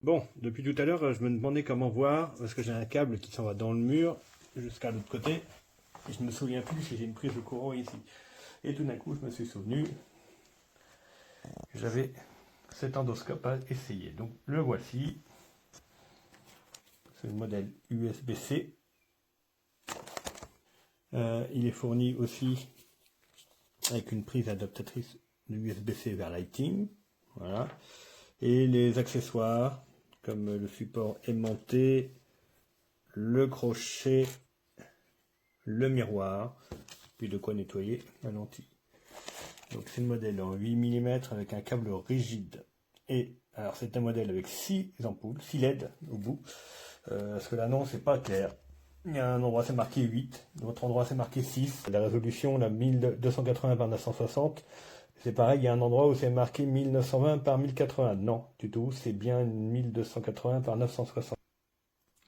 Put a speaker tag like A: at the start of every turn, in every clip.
A: Bon, depuis tout à l'heure, je me demandais comment voir, parce que j'ai un câble qui s'en va dans le mur jusqu'à l'autre côté, et je ne me souviens plus si j'ai une prise de courant ici. Et tout d'un coup, je me suis souvenu que j'avais cet endoscope à essayer. Donc le voici, c'est le modèle USB-C. Il est fourni aussi avec une prise adaptatrice de USB-C vers Lighting, voilà, et les accessoires comme le support aimanté, le crochet, le miroir, puis de quoi nettoyer la lentille. Donc c'est le modèle en 8 mm avec un câble rigide. Et alors c'est un modèle avec 6 ampoules, 6 LED au bout, parce que là non c'est pas clair. Il y a un endroit c'est marqué 8, l'autre endroit c'est marqué 6. La résolution la 1280 par 960. C'est pareil, il y a un endroit où c'est marqué 1920 par 1080. Non, du tout, c'est bien 1280 par 960.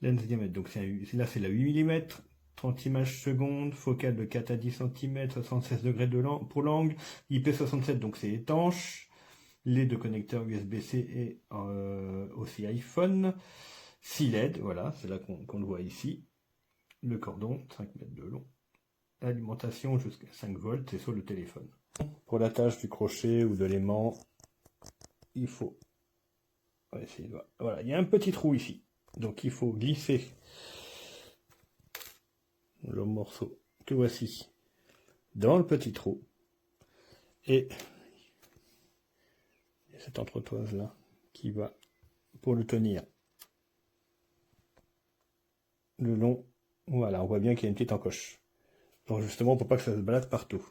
A: Lens diamètre, donc là c'est la 8 mm, 30 images secondes, focale de 4 à 10 cm, 76 degrés pour l'angle, IP67 donc c'est étanche, les deux connecteurs USB-C et aussi iPhone, 6 LED, voilà, c'est là qu'on le voit ici, le cordon, 5 mètres de long, alimentation jusqu'à 5 volts, c'est sur le téléphone. Pour l'attache du crochet ou de l'aimant, il faut, on va essayer de voir. Voilà, il y a un petit trou ici, donc il faut glisser le morceau que voici dans le petit trou, et cette entretoise là qui va pour le tenir le long. Voilà, on voit bien qu'il y a une petite encoche, donc justement pour pas que ça se balade partout.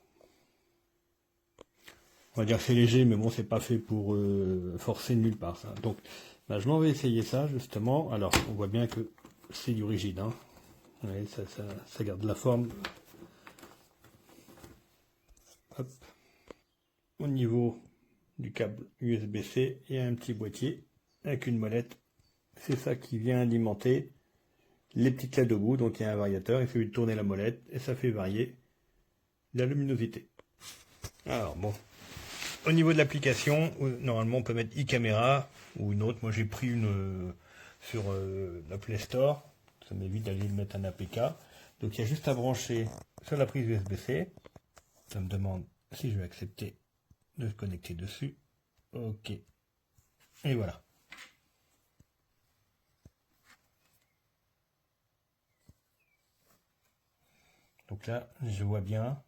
A: On va dire que c'est léger, mais bon, c'est pas fait pour forcer nulle part ça. Donc là, je m'en vais essayer ça justement. Alors on voit bien que c'est du rigide, hein. Ouais, ça garde la forme. Hop. Au niveau du câble USB-C, il y a un petit boîtier avec une molette. C'est ça qui vient alimenter les petites LED au bout. Donc il y a un variateur, il suffit de tourner la molette et ça fait varier la luminosité. Alors bon, au niveau de l'application, normalement on peut mettre e-caméra ou une autre. Moi j'ai pris une sur la Play Store. Ça m'évite d'aller mettre un APK. Donc il y a juste à brancher sur la prise USB-C. Ça me demande si je vais accepter de se connecter dessus. Ok. Et voilà. Donc là, je vois bien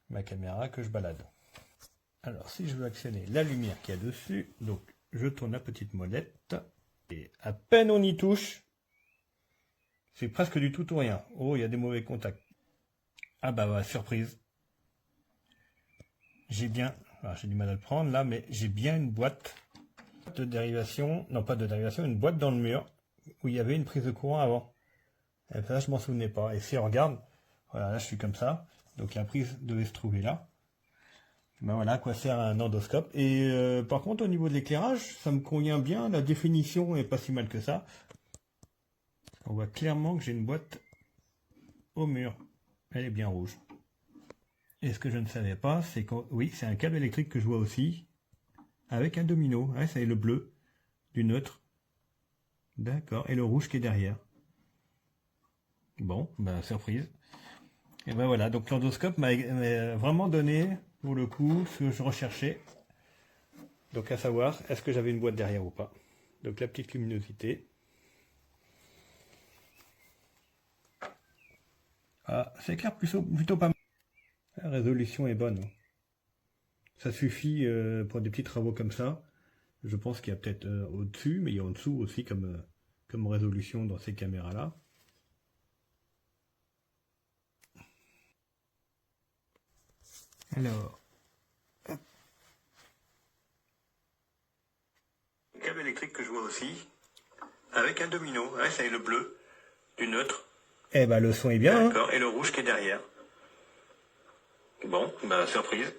A: ma caméra que je balade. Alors, si je veux actionner la lumière qu'il y a dessus, donc je tourne la petite molette, et à peine on y touche, c'est presque du tout ou rien. Oh, il y a des mauvais contacts. Ah bah, surprise. J'ai bien, alors j'ai du mal à le prendre là, mais j'ai bien une boîte de dérivation, non pas de dérivation, une boîte dans le mur, où il y avait une prise de courant avant. Et ça, je m'en souvenais pas. Et si on regarde, voilà, là je suis comme ça, donc la prise devait se trouver là. Ben voilà à quoi sert un endoscope. Et par contre, au niveau de l'éclairage, ça me convient bien. La définition est pas si mal que ça. On voit clairement que j'ai une boîte au mur. Elle est bien rouge. Et ce que je ne savais pas, c'est que oui, c'est un câble électrique que je vois aussi, avec un domino. Ouais, ça est le bleu du neutre. D'accord. Et le rouge qui est derrière. Bon, ben surprise. Et ben voilà, donc l'endoscope m'a vraiment donné, pour le coup, ce que je recherchais. Donc à savoir, est-ce que j'avais une boîte derrière ou pas. Donc la petite luminosité. Ah, ça éclaire plutôt pas mal. La résolution est bonne. Ça suffit pour des petits travaux comme ça. Je pense qu'il y a peut-être au-dessus, mais il y a en dessous aussi comme résolution dans ces caméras-là. Alors, câble électrique que je vois aussi, avec un domino. Ouais, ça est le bleu du neutre. Eh ben le son est bien. D'accord, hein. Et le rouge qui est derrière. Bon, ben surprise.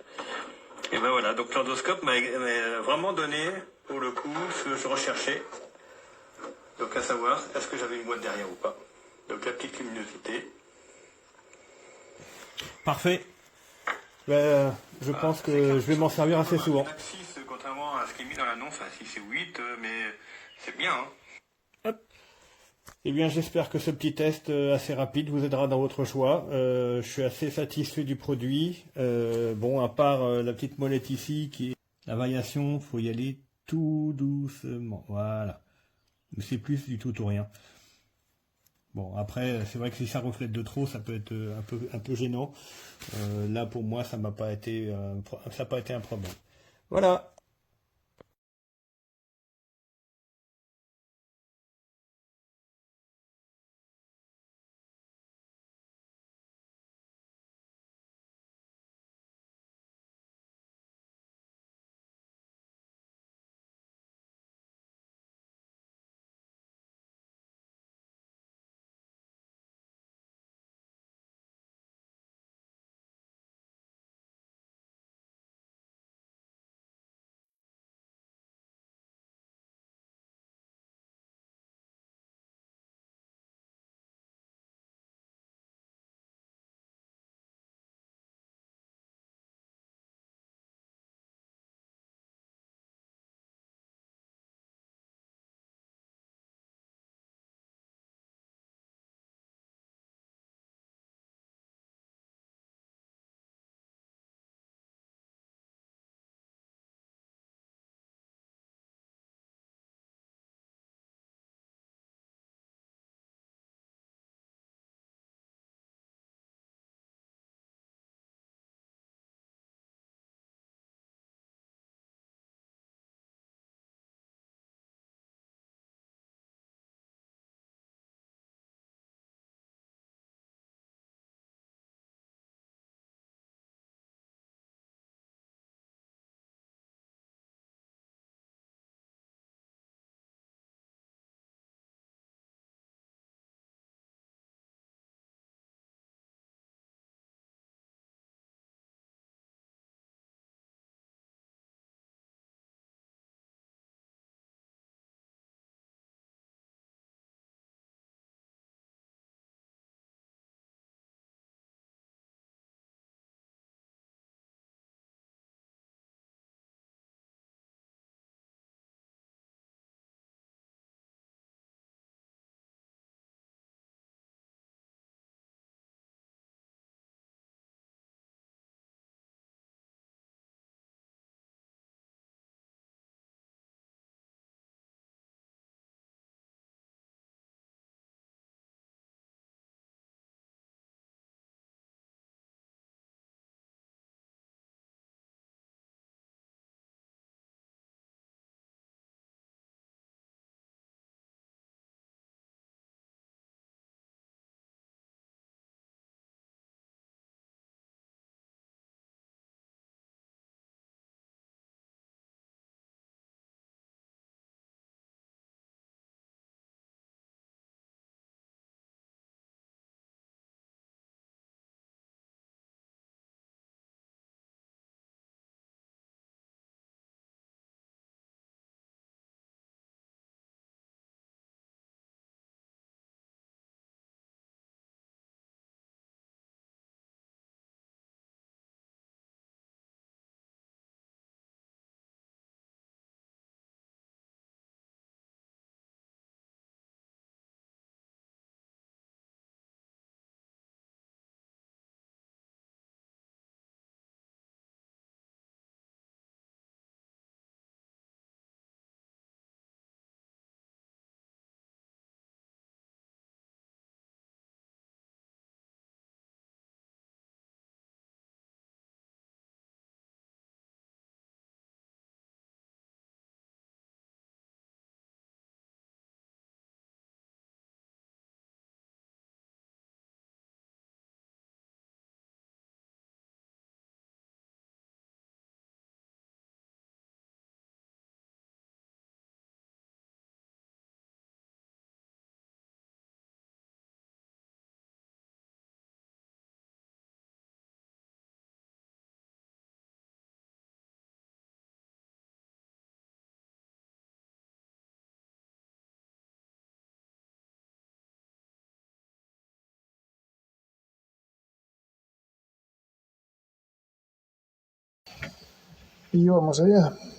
A: Et ben voilà, donc l'endoscope m'a vraiment donné, pour le coup, ce que je recherchais. Donc à savoir, est-ce que j'avais une boîte derrière ou pas. Donc la petite luminosité. Parfait. Ben, je pense que je vais m'en servir assez souvent. Contrairement à ce qui c'est mis dans l'annonce à 6 et 8, mais c'est bien. Hein. Hop. Eh bien, j'espère que ce petit test assez rapide vous aidera dans votre choix. Je suis assez satisfait du produit. Bon, à part la petite molette ici, qui est la variation, faut y aller tout doucement. Voilà. Mais c'est plus du tout ou rien. Bon, après, c'est vrai que si ça reflète de trop, ça peut être un peu gênant. Là, pour moi, ça n'a pas été un problème. Voilà.
B: Y vamos allá.